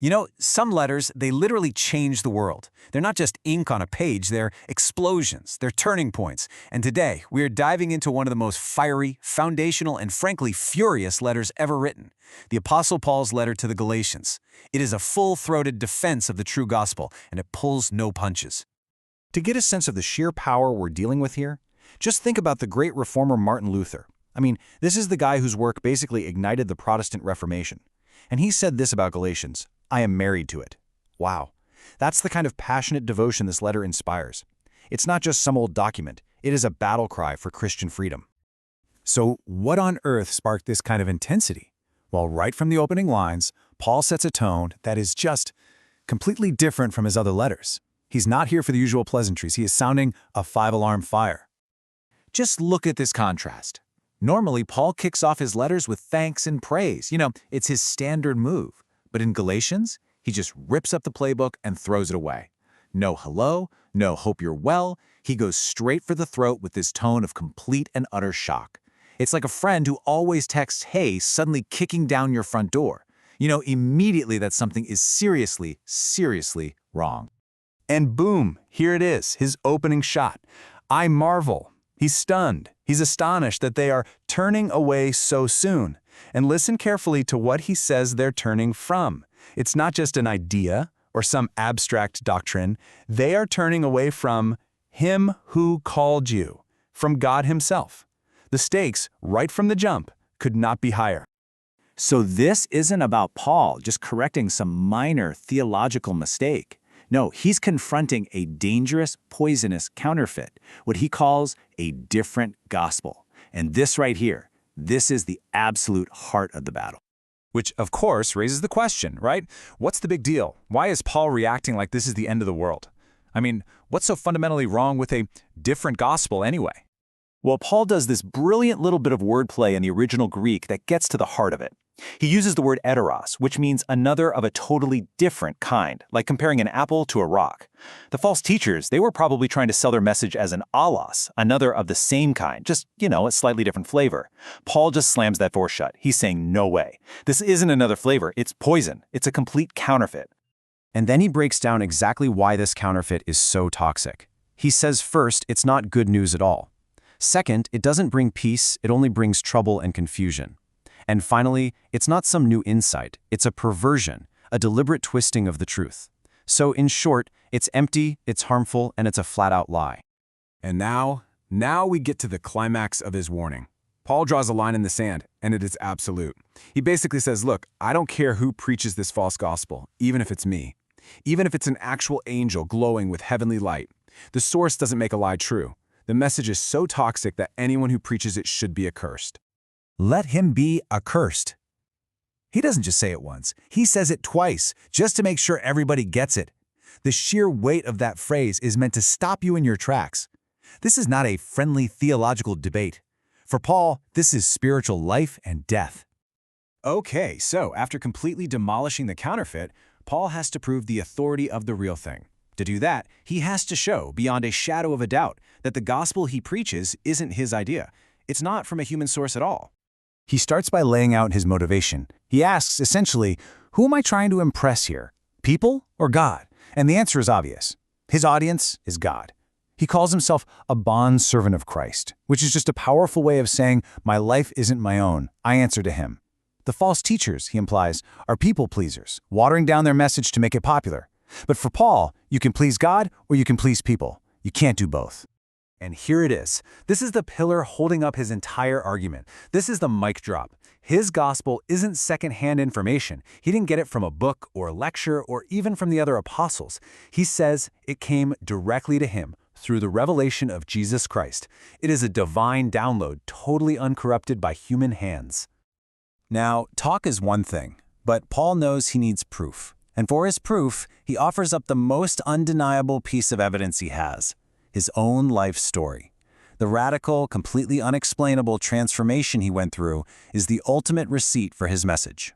You know, some letters, they literally change the world. They're not just ink on a page, they're explosions, they're turning points. And today, we are diving into one of the most fiery, foundational, and frankly furious letters ever written, the Apostle Paul's letter to the Galatians. It is a full-throated defense of the true gospel, and it pulls no punches. To get a sense of the sheer power we're dealing with here, just think about the great reformer Martin Luther. I mean, this is the guy whose work basically ignited the Protestant Reformation. And he said this about Galatians: I am married to it. Wow. That's the kind of passionate devotion this letter inspires. It's not just some old document. It is a battle cry for Christian freedom. So what on earth sparked this kind of intensity? Well, right from the opening lines, Paul sets a tone that is just completely different from his other letters. He's not here for the usual pleasantries. He is sounding a five-alarm fire. Just look at this contrast. Normally, Paul kicks off his letters with thanks and praise. You know, it's his standard move. But in Galatians, he just rips up the playbook and throws it away. No hello, no hope you're well. He goes straight for the throat with this tone of complete and utter shock. It's like a friend who always texts, hey, suddenly kicking down your front door. You know immediately that something is seriously, seriously wrong. And boom, here it is, his opening shot. I marvel. He's stunned. He's astonished that they are turning away so soon. And listen carefully to what he says they're turning from. It's not just an idea or some abstract doctrine. They are turning away from Him who called you, from God Himself. The stakes, right from the jump, could not be higher. So this isn't about Paul just correcting some minor theological mistake. No, he's confronting a dangerous, poisonous counterfeit, what he calls a different gospel. And this right here, this is the absolute heart of the battle. Which, of course, raises the question, right? What's the big deal? Why is Paul reacting like this is the end of the world? I mean, what's so fundamentally wrong with a different gospel anyway? Well, Paul does this brilliant little bit of wordplay in the original Greek that gets to the heart of it. He uses the word heteros, which means another of a totally different kind, like comparing an apple to a rock. The false teachers, they were probably trying to sell their message as an allos, another of the same kind, just, a slightly different flavor. Paul just slams that door shut. He's saying, no way. This isn't another flavor. It's poison. It's a complete counterfeit. And then he breaks down exactly why this counterfeit is so toxic. He says first, it's not good news at all. Second, it doesn't bring peace, it only brings trouble and confusion. And finally, it's not some new insight, it's a perversion, a deliberate twisting of the truth. So in short, it's empty, it's harmful, and it's a flat-out lie. And now we get to the climax of his warning. Paul draws a line in the sand, and it is absolute. He basically says, look, I don't care who preaches this false gospel, even if it's me. Even if it's an actual angel glowing with heavenly light. The source doesn't make a lie true. The message is so toxic that anyone who preaches it should be accursed. Let him be accursed. He doesn't just say it once. He says it twice, just to make sure everybody gets it. The sheer weight of that phrase is meant to stop you in your tracks. This is not a friendly theological debate. For Paul, this is spiritual life and death. Okay, so after completely demolishing the counterfeit, Paul has to prove the authority of the real thing. To do that, he has to show, beyond a shadow of a doubt, that the gospel he preaches isn't his idea. It's not from a human source at all. He starts by laying out his motivation. He asks, essentially, who am I trying to impress here? People or God? And the answer is obvious. His audience is God. He calls himself a bondservant of Christ, which is just a powerful way of saying, my life isn't my own. I answer to him. The false teachers, he implies, are people pleasers, watering down their message to make it popular. But for Paul, you can please God or you can please people. You can't do both. And here it is. This is the pillar holding up his entire argument. This is the mic drop. His gospel isn't second-hand information. He didn't get it from a book or a lecture or even from the other apostles. He says it came directly to him through the revelation of Jesus Christ. It is a divine download, totally uncorrupted by human hands. Now, talk is one thing, but Paul knows he needs proof. And for his proof, he offers up the most undeniable piece of evidence he has. His own life story. The radical, completely unexplainable transformation he went through is the ultimate receipt for his message.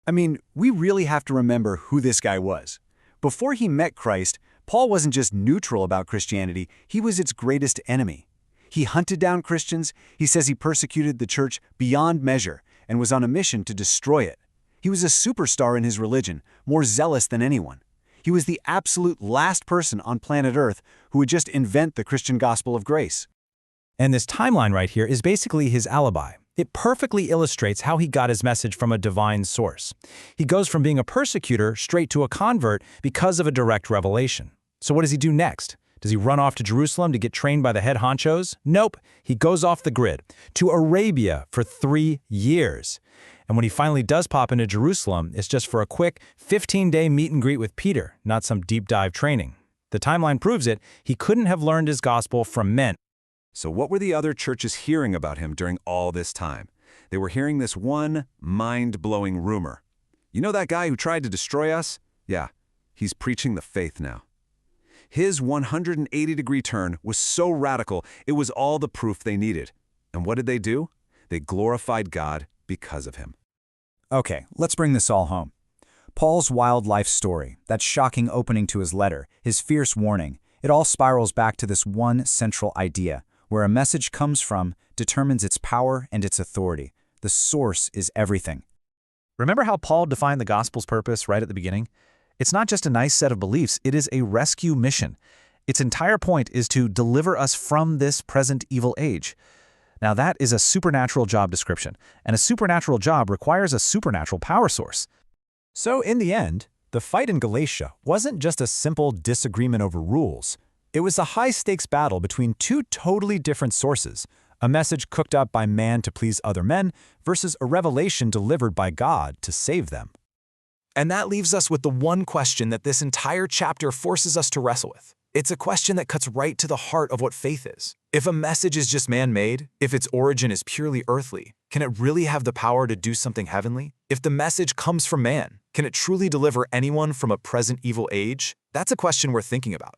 I mean, we really have to remember who this guy was. Before he met Christ, Paul wasn't just neutral about Christianity, he was its greatest enemy. He hunted down Christians, he says he persecuted the church beyond measure and was on a mission to destroy it. He was a superstar in his religion, more zealous than anyone. He was the absolute last person on planet Earth who would just invent the Christian gospel of grace. And this timeline right here is basically his alibi. It perfectly illustrates how he got his message from a divine source. He goes from being a persecutor straight to a convert because of a direct revelation. So what does he do next? Does he run off to Jerusalem to get trained by the head honchos? Nope. He goes off the grid to Arabia for 3 years. And when he finally does pop into Jerusalem, it's just for a quick 15-day meet and greet with Peter, not some deep dive training. The timeline proves it. He couldn't have learned his gospel from men. So what were the other churches hearing about him during all this time? They were hearing this one mind-blowing rumor. You know that guy who tried to destroy us? Yeah, he's preaching the faith now. His 180-degree turn was so radical, it was all the proof they needed. And what did they do? They glorified God because of him. Okay, let's bring this all home. Paul's wild life story, that shocking opening to his letter, his fierce warning, it all spirals back to this one central idea. Where a message comes from determines its power and its authority. The source is everything. Remember how Paul defined the gospel's purpose right at the beginning? It's not just a nice set of beliefs, it is a rescue mission. Its entire point is to deliver us from this present evil age. Now that is a supernatural job description, and a supernatural job requires a supernatural power source. So in the end, the fight in Galatia wasn't just a simple disagreement over rules. It was a high-stakes battle between two totally different sources, a message cooked up by man to please other men versus a revelation delivered by God to save them. And that leaves us with the one question that this entire chapter forces us to wrestle with. It's a question that cuts right to the heart of what faith is. If a message is just man-made, if its origin is purely earthly, can it really have the power to do something heavenly? If the message comes from man, can it truly deliver anyone from a present evil age? That's a question we're thinking about.